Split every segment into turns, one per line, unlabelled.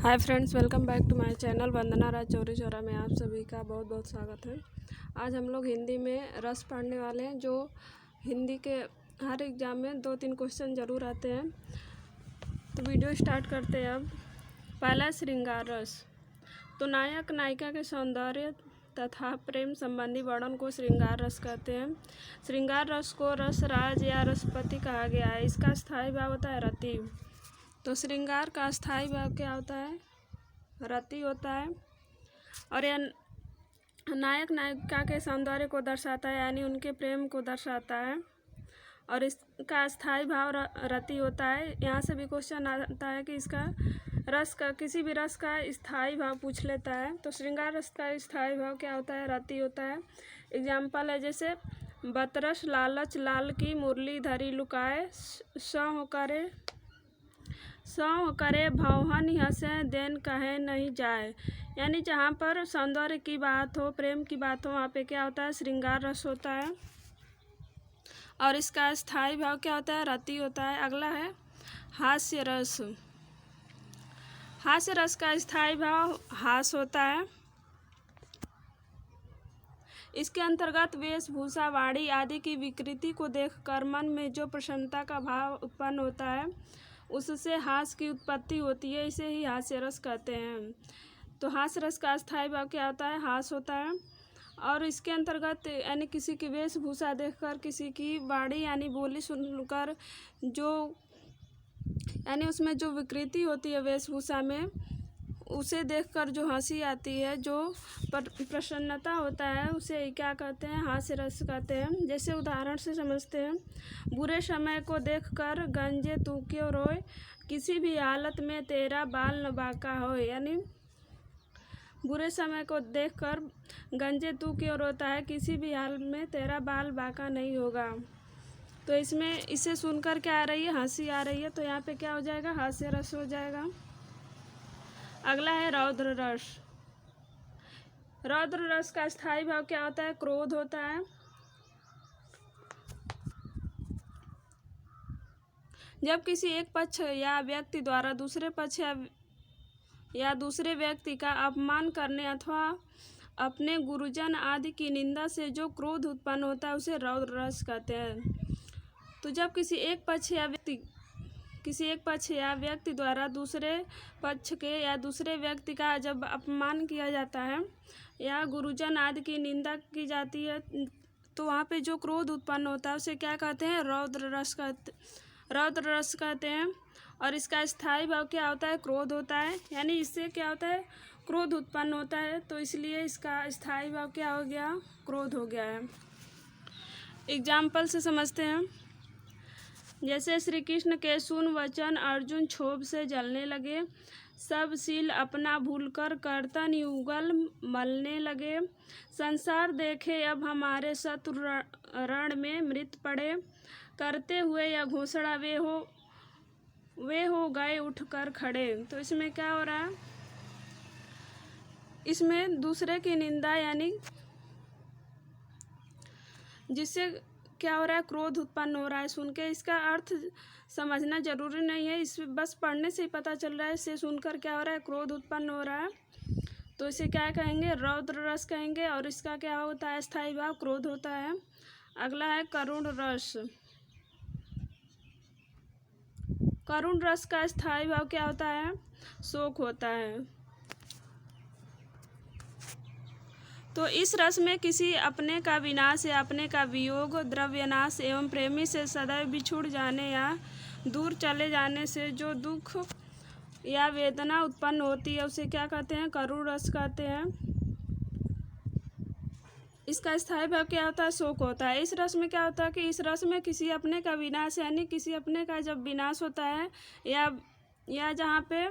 Hi friends, welcome back to my channel. Vandana Raj Chauri Chaura में आप सभी का बहुत बहुत स्वागत है। आज हम लोग हिंदी में रस पढ़ने वाले हैं, जो हिंदी के हर एग्ज़ाम में 2-3 क्वेश्चन ज़रूर आते हैं। तो वीडियो स्टार्ट करते हैं अब। पहला श्रृंगार रस। तो नायक नायिका के सौंदर्य तथा प्रेम संबंधी वर्णन को श्रृंगार रस कहते हैं। श्रृंगार रस को रसराज या रसपति कहा गया है। इसका स्थायी भाव होता है रति। तो श्रृंगार का स्थायी भाव क्या होता है? रति होता है। और यह नायक नायिका के सौंदर्य को दर्शाता है, यानी उनके प्रेम को दर्शाता है। और इसका स्थायी भाव रति होता है। यहाँ से भी क्वेश्चन आता है कि इसका रस का, किसी भी रस का स्थायी भाव पूछ लेता है। तो श्रृंगार रस का स्थायी भाव क्या होता है? रति होता है। एग्जाम्पल है जैसे बतरस लालच लाल की मुरली धरी लुकाए, सौ करे भौहन हंसे देन कहे नहीं जाए। यानी जहाँ पर सौंदर्य की बात हो, प्रेम की बात हो, वहाँ पे क्या होता है? श्रृंगार रस होता है। और इसका स्थायी भाव क्या होता है? रति होता है। अगला है हास्य रस। हास्य रस का स्थायी भाव हास होता है। इसके अंतर्गत वेशभूषा, वाणी आदि की विकृति को देखकर मन में जो प्रसन्नता का भाव उत्पन्न होता है, उससे हास्य की उत्पत्ति होती है। इसे ही हास्य रस कहते हैं। तो हास्य रस का स्थायी भाव क्या होता है? हास होता है। और इसके अंतर्गत यानी किसी की वेशभूषा देखकर, किसी की वाणी यानी बोली सुनकर, जो यानी उसमें जो विकृति होती है वेशभूषा में, उसे देखकर जो हंसी आती है, जो प्रसन्नता होता है, उसे क्या कहते हैं? हास्य रस कहते हैं। जैसे उदाहरण से समझते हैं। बुरे समय को देखकर गंजे तू क्यों रोए, किसी भी हालत में तेरा बाल न बांका हो। यानी बुरे समय को देखकर गंजे तू क्यों रोता है, किसी भी हाल में तेरा बाल बांका नहीं होगा। तो इसमें इसे सुनकर क्या आ रही है? हंसी आ रही है। तो यहाँ पे क्या हो जाएगा? हास्य रस हो जाएगा। अगला है रौद्र रस। रौद्र रस का स्थायी भाव क्या होता है? क्रोध होता है। जब किसी एक पक्ष या व्यक्ति द्वारा दूसरे पक्ष या दूसरे व्यक्ति का अपमान करने अथवा अपने गुरुजन आदि की निंदा से जो क्रोध उत्पन्न होता है, उसे रौद्र रस कहते हैं। तो जब किसी एक पक्ष या व्यक्ति द्वारा दूसरे पक्ष के या दूसरे व्यक्ति का जब अपमान किया जाता है या गुरुजन आदि की निंदा की जाती है, तो वहाँ पे जो क्रोध उत्पन्न होता है, उसे क्या कहते हैं? रौद्र रस कहते हैं। और इसका स्थायी भाव क्या होता है? क्रोध होता है। यानी इससे क्या होता है? क्रोध उत्पन्न होता है। तो इसलिए इसका स्थायी भाव क्या हो गया? क्रोध हो गया है। एग्जाम्पल से समझते हैं। जैसे श्री कृष्ण के सुन वचन अर्जुन क्षोभ से जलने लगे, सब शील अपना भूलकर कर्तन युगल मलने लगे, संसार देखे अब हमारे शत्रु रण में मृत पड़े, करते हुए यह घोषणा वे हो गए उठकर खड़े। तो इसमें क्या हो रहा है? इसमें दूसरे की निंदा, यानी जिससे क्या हो रहा है? क्रोध उत्पन्न हो रहा है। सुन के इसका अर्थ समझना जरूरी नहीं है, इस बस पढ़ने से ही पता चल रहा है। इसे सुनकर क्या हो रहा है? क्रोध उत्पन्न हो रहा है। तो इसे क्या कहेंगे? रौद्र रस कहेंगे। और इसका क्या होता है? स्थायी भाव क्रोध होता है। अगला है करुण रस। करुण रस का स्थायी भाव क्या होता है? शोक होता है। तो इस रस में किसी अपने का विनाश या अपने का वियोग, द्रव्यनाश एवं प्रेमी से सदैव बिछुड़ जाने या दूर चले जाने से जो दुख या वेदना उत्पन्न होती है, उसे क्या कहते हैं? करुण रस कहते हैं। इसका स्थायी भाव क्या होता है? शोक होता है। इस रस में क्या होता है कि इस रस में किसी अपने का विनाश, यानी किसी अपने का जब विनाश होता है या जहाँ पे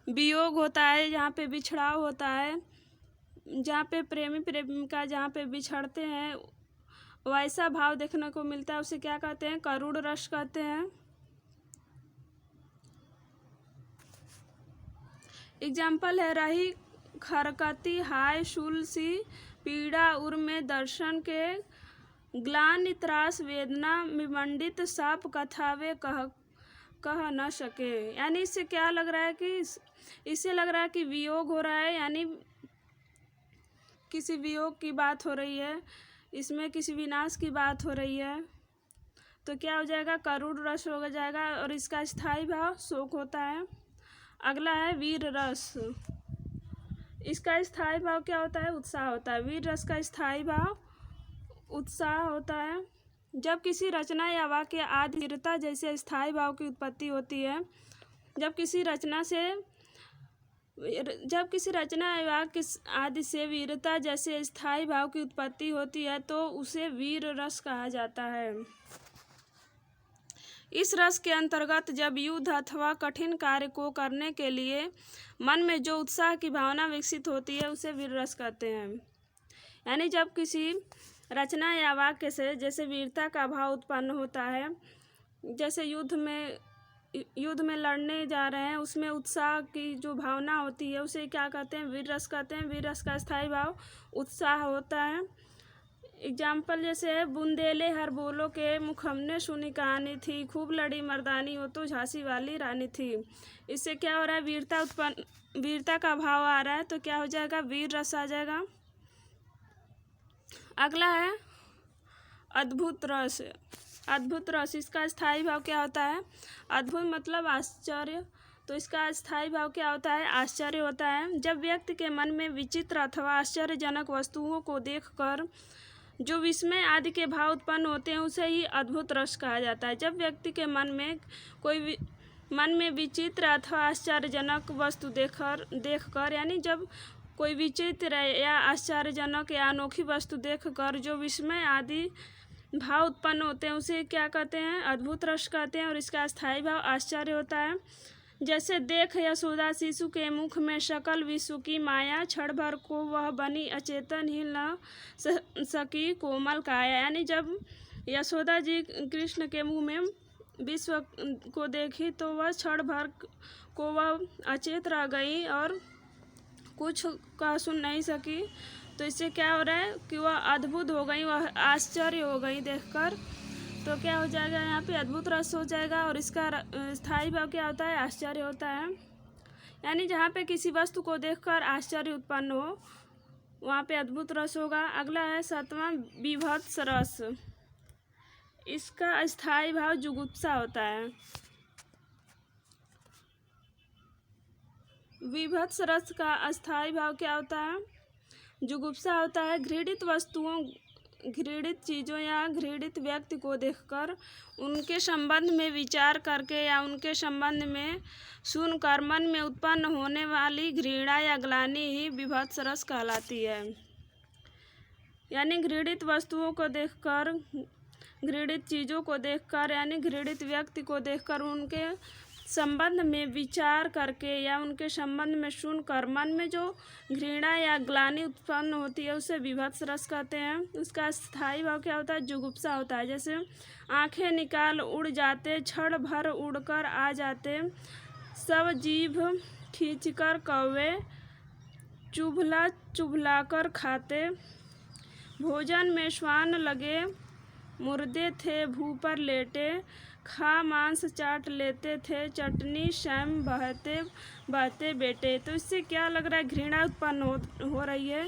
वियोग होता है, जहाँ पे बिछड़ाव होता है, जहाँ पे प्रेमी प्रेमिका जहाँ पे बिछड़ते हैं, वैसा भाव देखने को मिलता है, उसे क्या कहते हैं? करुण रस कहते हैं। एग्जाम्पल है रही खरकती हाय शूल सी पीड़ा उर में दर्शन के, ग्लानि त्रास वेदना विमंडित साप कथावे कह न सके। यानी इससे क्या लग रहा है कि इससे लग रहा है कि वियोग हो रहा है, यानी किसी वियोग की बात हो रही है, इसमें किसी विनाश की बात हो रही है। तो क्या हो जाएगा, करुण रस हो जाएगा और इसका स्थायी भाव शोक होता है। अगला है वीर रस। इसका स्थायी भाव क्या होता है, उत्साह होता है। वीर रस का स्थायी भाव उत्साह होता है। जब किसी रचना या वाक्य आदि वीरता जैसे स्थायी भाव की उत्पत्ति होती है, जब किसी रचना या वाक्य आदि से वीरता जैसे स्थायी भाव की उत्पत्ति होती है तो उसे वीर रस कहा जाता है। इस रस के अंतर्गत जब युद्ध अथवा कठिन कार्य को करने के लिए मन में जो उत्साह की भावना विकसित होती है उसे वीर रस कहते हैं। यानी जब किसी रचना या वाक्य से जैसे वीरता का भाव उत्पन्न होता है, जैसे युद्ध में लड़ने जा रहे हैं, उसमें उत्साह की जो भावना होती है उसे क्या कहते हैं, वीर रस कहते हैं। वीर रस का स्थायी भाव उत्साह होता है। एग्जाम्पल जैसे है, बुंदेले हर बोलो के मुख हमने सुनी कहानी थी, खूब लड़ी मर्दानी हो तो झांसी वाली रानी थी। इससे क्या हो रहा है, वीरता का भाव आ रहा है, तो क्या हो जाएगा, वीर रस आ जाएगा। अगला है अद्भुत रस। अद्भुत रस, इसका स्थायी भाव क्या होता है, अद्भुत मतलब आश्चर्य, तो इसका स्थायी भाव क्या होता है, आश्चर्य होता है। जब व्यक्ति के मन में विचित्र अथवा आश्चर्यजनक वस्तुओं को देखकर जो विस्मय आदि के भाव उत्पन्न होते हैं उसे ही अद्भुत रस कहा जाता है। जब व्यक्ति के मन में विचित्र अथवा आश्चर्यजनक वस्तु देखकर यानी जब कोई विचित्र या आश्चर्यजनक या अनोखी वस्तु देखकर जो विस्मय आदि भाव उत्पन्न होते हैं उसे क्या कहते हैं, अद्भुत रस कहते हैं। और इसका स्थायी भाव आश्चर्य होता है। जैसे देख यशोदा शिशु के मुख में सकल विश्व की माया, क्षण भर को वह बनी अचेतन हिल न सकी कोमल काया। यानी जब यशोदा जी कृष्ण के मुँह में विश्व को देखी तो वह क्षण भर को वह अचेत रह गई और कुछ कह सुन नहीं सकी। तो इससे क्या हो रहा है कि वह अद्भुत हो गई, वह आश्चर्य हो गई देखकर। तो क्या हो जाएगा, यहाँ पे अद्भुत रस हो जाएगा। और इसका स्थायी भाव क्या होता है, आश्चर्य होता है। यानी जहाँ पे किसी वस्तु को देखकर आश्चर्य उत्पन्न हो वहाँ पे अद्भुत रस होगा। अगला है 7वां विभत्स रस। इसका स्थायी भाव जुगुप्सा होता है। विभत्स रस का अस्थायी भाव क्या होता है, जुगुप्सा होता है। घृणित वस्तुओं, घृणित चीज़ों या घृणित व्यक्ति को देखकर उनके संबंध में विचार करके या उनके संबंध में सुनकर मन में उत्पन्न होने वाली घृणा या ग्लानि ही विभत्स रस कहलाती है। यानी घृणित वस्तुओं को देखकर, घृणित चीज़ों को देखकर यानी घृणित व्यक्ति को देखकर उनके संबंध में विचार करके या उनके संबंध में सुनकर मन में जो घृणा या ग्लानि उत्पन्न होती है उसे विभत्स रस कहते हैं। उसका स्थायी भाव क्या होता है, जुगुप्सा होता है। जैसे आंखें निकाल उड़ जाते, क्षण भर उड़कर आ जाते, सब जीभ खींचकर कौवे चुभला चुभला कर खाते, भोजन में श्वान लगे मुर्दे थे भू पर लेटे, खा मांस चाट लेते थे चटनी शैम बहते बहते बेटे। तो इससे क्या लग रहा है, घृणा उत्पन्न हो रही है।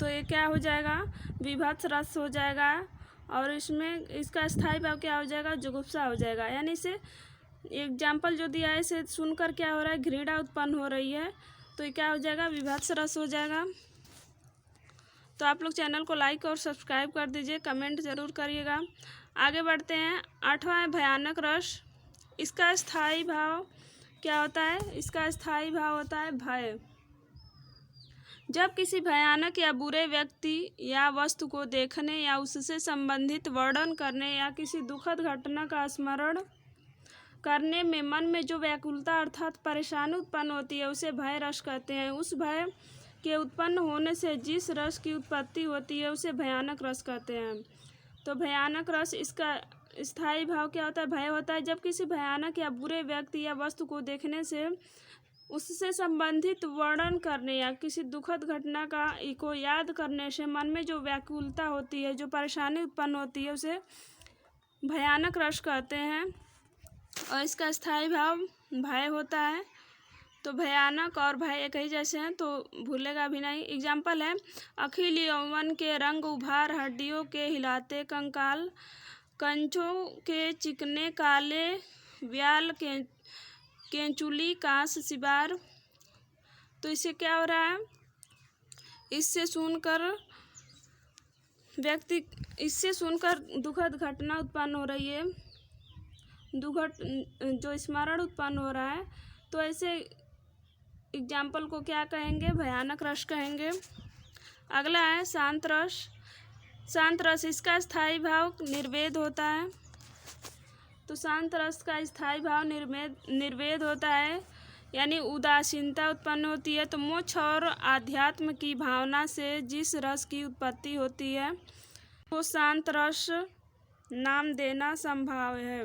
तो ये क्या हो जाएगा, विभत्स रस हो जाएगा। और इसमें इसका स्थायी भाव क्या हो जाएगा, जुगुप्सा हो जाएगा। यानी इसे एग्जाम्पल जो दिया है इसे सुनकर क्या हो रहा है, घृणा उत्पन्न हो रही है, तो ये क्या हो जाएगा, विभत्स रस हो जाएगा। तो आप लोग चैनल को लाइक और सब्सक्राइब कर दीजिए, कमेंट ज़रूर करिएगा। आगे बढ़ते हैं। 8वां है भयानक रस। इसका स्थायी भाव क्या होता है, इसका स्थायी भाव होता है भय। जब किसी भयानक या बुरे व्यक्ति या वस्तु को देखने या उससे संबंधित वर्णन करने या किसी दुखद घटना का स्मरण करने में मन में जो व्याकुलता अर्थात परेशानी उत्पन्न होती है उसे भय रस कहते हैं। उस भय के उत्पन्न होने से जिस रस की उत्पत्ति होती है उसे भयानक रस कहते हैं। तो भयानक रस, इसका स्थायी भाव क्या होता है, भय होता है। जब किसी भयानक या बुरे व्यक्ति या वस्तु को देखने से उससे संबंधित वर्णन करने या किसी दुखद घटना को याद करने से मन में जो व्याकुलता होती है, जो परेशानी उत्पन्न होती है उसे भयानक रस कहते हैं और इसका स्थायी भाव भय होता है। तो भयानक और भय एक ही जैसे हैं तो भूलेगा भी नहीं। एग्जाम्पल है, अखिल यौवन के रंग उभार, हड्डियों के हिलाते कंकाल, कंचों के चिकने काले व्याल, केंचुली कांस सिबार। तो इससे क्या हो रहा है, इससे सुनकर दुखद घटना उत्पन्न हो रही है, दुखद जो स्मरण उत्पन्न हो रहा है। तो ऐसे एग्जाम्पल को क्या कहेंगे, भयानक रस कहेंगे। अगला है शांत रस। शांत रस, इसका स्थायी भाव निर्वेद होता है। तो शांत रस का स्थायी भाव निर्वेद होता है, यानी उदासीनता उत्पन्न होती है। तो मोक्ष और आध्यात्म की भावना से जिस रस की उत्पत्ति होती है वो शांत रस नाम देना संभव है।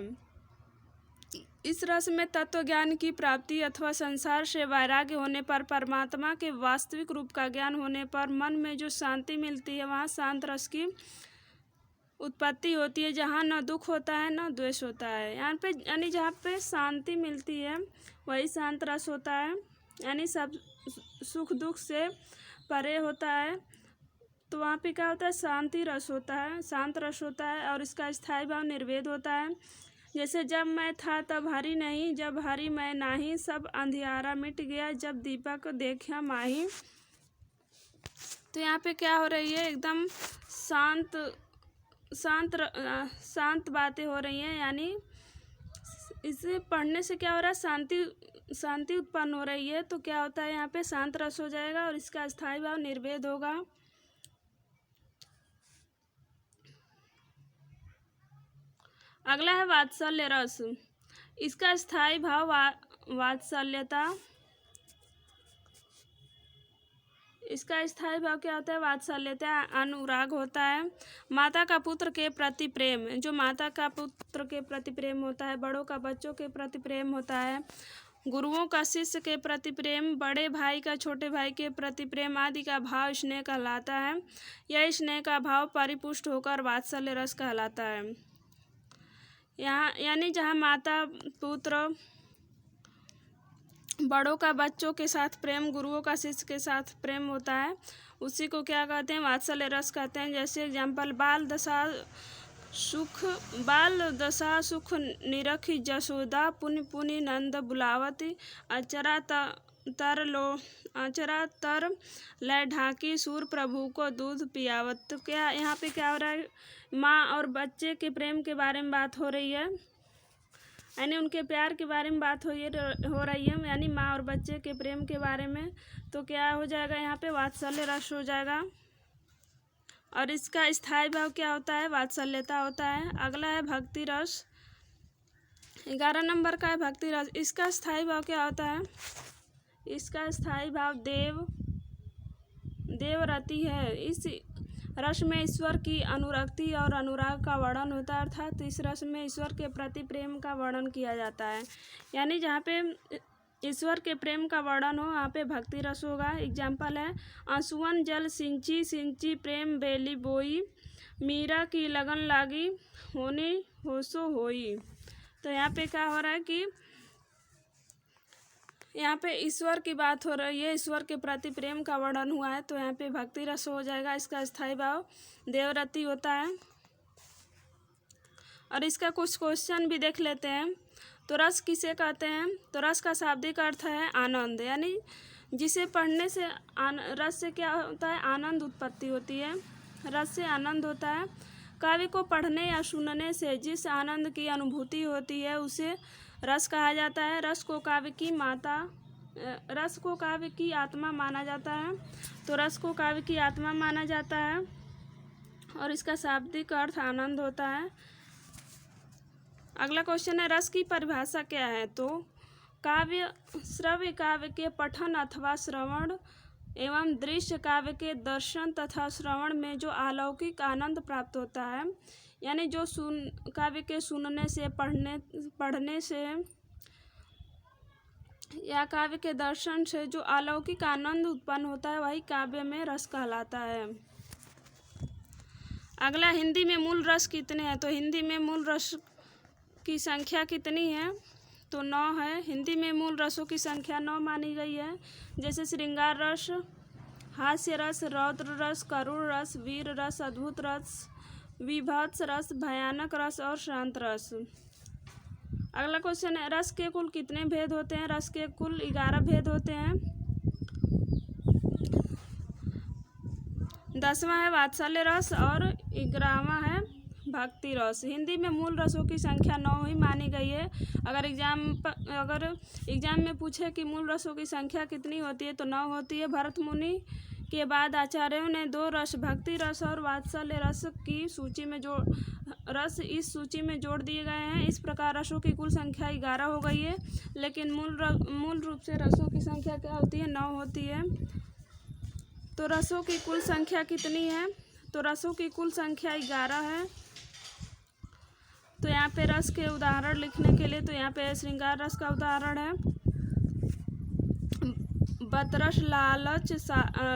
इस रस में तत्व ज्ञान की प्राप्ति अथवा संसार से वैराग्य होने पर, परमात्मा के वास्तविक रूप का ज्ञान होने पर मन में जो शांति मिलती है वहाँ शांत रस की उत्पत्ति होती है, जहाँ न दुख होता है न द्वेष होता है। यहाँ पे यानी जहाँ पे शांति मिलती है वही शांत रस होता है, यानी सब सुख दुख से परे होता है। तो वहाँ पे क्या होता है, शांति रस होता है, शांत रस होता है और इसका स्थायी भाव निर्वेद होता है। जैसे जब मैं था तब हरि नहीं, जब हरि मैं नाही, सब अंधियारा मिट गया, जब दीपक देखा माही। तो यहाँ पे क्या हो रही है, एकदम शांत बातें हो रही हैं, यानी इसे पढ़ने से क्या हो रहा है, शांति उत्पन्न हो रही है। तो क्या होता है, यहाँ पे शांत रस हो जाएगा और इसका स्थायी भाव निर्वेद होगा। अगला है वात्सल्य रस। इसका स्थायी भाव वात्सल्यता, इसका स्थायी भाव क्या होता है, वात्सल्यता, अनुराग होता है। माता का पुत्र के प्रति प्रेम, जो माता का पुत्र के प्रति प्रेम होता है, बड़ों का बच्चों के प्रति प्रेम होता है, गुरुओं का शिष्य के प्रति प्रेम, बड़े भाई का छोटे भाई के प्रति प्रेम आदि का भाव स्नेह कहलाता है। यह स्नेह का भाव परिपुष्ट होकर वात्सल्य रस कहलाता है। यहाँ यानी जहाँ माता पुत्र, बड़ों का बच्चों के साथ प्रेम, गुरुओं का शिष्य के साथ प्रेम होता है, उसी को क्या कहते हैं, वात्सल्य रस कहते हैं। जैसे एग्जाम्पल, बाल दशा सुख निरखी जसोदा, पुनि पुनि नंद बुलावती, अचरा तर लय ढाकी, सूर प्रभु को दूध पियावत। तो क्या यहाँ पे क्या हो रहा है, माँ और बच्चे के प्रेम के बारे में बात हो रही है, यानी उनके प्यार के बारे में बात हो रही है, यानी माँ और बच्चे के प्रेम के बारे में। तो क्या हो जाएगा, यहाँ पे वात्सल्य रस हो जाएगा और इसका स्थायी भाव क्या होता है, वात्सल्यता होता है। अगला है भक्ति रस। 11 नंबर का है भक्ति रस। इसका स्थायी भाव क्या होता है, इसका स्थायी भाव देवरति है। इस रस में ईश्वर की अनुरक्ति और अनुराग का वर्णन होता है, अर्थात इस रस में ईश्वर के प्रति प्रेम का वर्णन किया जाता है। यानी जहाँ पे ईश्वर के प्रेम का वर्णन हो वहाँ पे भक्ति रस होगा। एग्जाम्पल है, आंसुअन जल सिंची सिंची प्रेम बेली बोई, मीरा की लगन लागी होनी होसो होई। तो यहाँ पे क्या हो रहा है कि यहाँ पे ईश्वर की बात हो रही है, ईश्वर के प्रति प्रेम का वर्णन हुआ है, तो यहाँ पे भक्ति रस हो जाएगा। इसका स्थायी भाव देवरति होता है। और इसका कुछ क्वेश्चन भी देख लेते हैं। तो रस किसे कहते हैं, तो रस का शाब्दिक अर्थ है आनंद, यानी जिसे पढ़ने से रस से क्या होता है, आनंद उत्पत्ति होती है, रस से आनंद होता है। काव्य को पढ़ने या सुनने से जिस आनंद की अनुभूति होती है उसे रस कहा जाता है। रस को काव्य की आत्मा माना जाता है। तो रस को काव्य की आत्मा माना जाता है और इसका शाब्दिक अर्थ आनंद होता है। अगला क्वेश्चन है, रस की परिभाषा क्या है, तो श्रव्य काव्य के पठन अथवा श्रवण एवं दृश्य काव्य के दर्शन तथा श्रवण में जो अलौकिक आनंद प्राप्त होता है, यानी जो काव्य के सुनने से, पढ़ने से या काव्य के दर्शन से जो अलौकिक आनंद उत्पन्न होता है वही काव्य में रस कहलाता है। अगला, हिंदी में मूल रस कितने हैं? तो हिंदी में मूल रस की संख्या कितनी है? तो 9 है। हिंदी में मूल रसों की संख्या 9 मानी गई है। जैसे श्रृंगार रस, हास्य रस, रौद्र रस, करुण रस, वीर रस, अद्भुत रस, विभत्स रस, भयानक रस और शांत रस। अगला क्वेश्चन है, रस के कुल कितने भेद होते हैं? रस के कुल 11 भेद होते हैं। 10वां है वात्सल्य रस और 11वां है भक्ति रस। हिंदी में मूल रसों की संख्या 9 ही मानी गई है। अगर एग्जाम में पूछे कि मूल रसों की संख्या कितनी होती है तो 9 होती है। भरत मुनि के बाद आचार्यों ने 2 रस, भक्ति रस और वात्सल्य रस की सूची में इस सूची में जोड़ दिए गए हैं। इस प्रकार रसों की कुल संख्या 11 हो गई है। लेकिन मूल रूप से रसों की संख्या क्या होती है? 9 होती है। तो रसों की कुल संख्या कितनी है? तो रसों की कुल संख्या 11 है। तो यहाँ पे रस के उदाहरण लिखने के लिए तो यहाँ पे श्रृंगार रस का उदाहरण है, बतरस लालच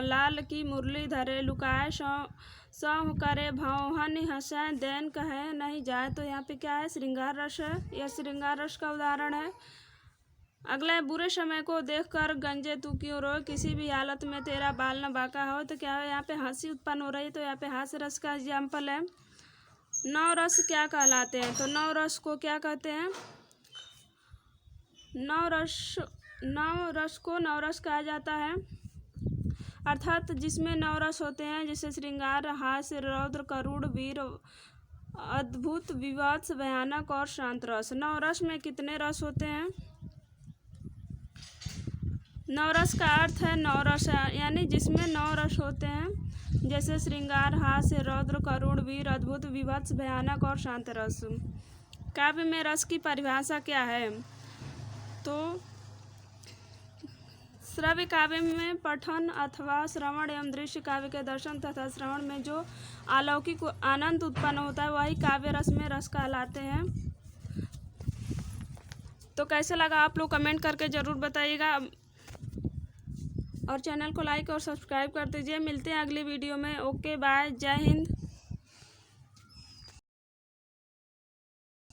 लाल की मुरली धरे, लुकाए सौह करे भौहन हंसे, दैन कहे नहीं जाए। तो यहाँ पे क्या है? श्रृंगार रस है। यह श्रृंगार रस का उदाहरण है। अगला है, बुरे समय को देखकर गंजे तू क्यों रोए, किसी भी हालत में तेरा बाल न बांका हो। तो क्या है? यहाँ पे हंसी उत्पन्न हो रही है, तो यहाँ पे हास्य रस का एग्जाम्पल है। 9 रस क्या कहलाते हैं? तो 9 रस को क्या कहते हैं? 9 रस को नवरस कहा जाता है, अर्थात जिसमें 9 रस होते हैं, जैसे श्रृंगार, हास्य, रौद्र, करुण, वीर, अद्भुत, विभत्स, भयानक और शांत रस। 9 रस में कितने रस होते हैं? 9 रस का अर्थ है 9 रस, यानी जिसमें 9 रस होते हैं, जैसे श्रृंगार, हास्य, रौद्र, करुण, वीर, अद्भुत, विभत्स, भयानक और शांत रस। काव्य में रस की परिभाषा क्या है? तो श्रव्य काव्य में पठन अथवा श्रवण एवं दृश्य काव्य के दर्शन तथा श्रवण में जो अलौकिक आनंद उत्पन्न होता है वही काव्य रस में रस कहलाते हैं। तो कैसे लगा आप लोग कमेंट करके ज़रूर बताइएगा और चैनल को लाइक और सब्सक्राइब कर दीजिए। मिलते हैं अगली वीडियो में। ओके बाय, जय हिंद।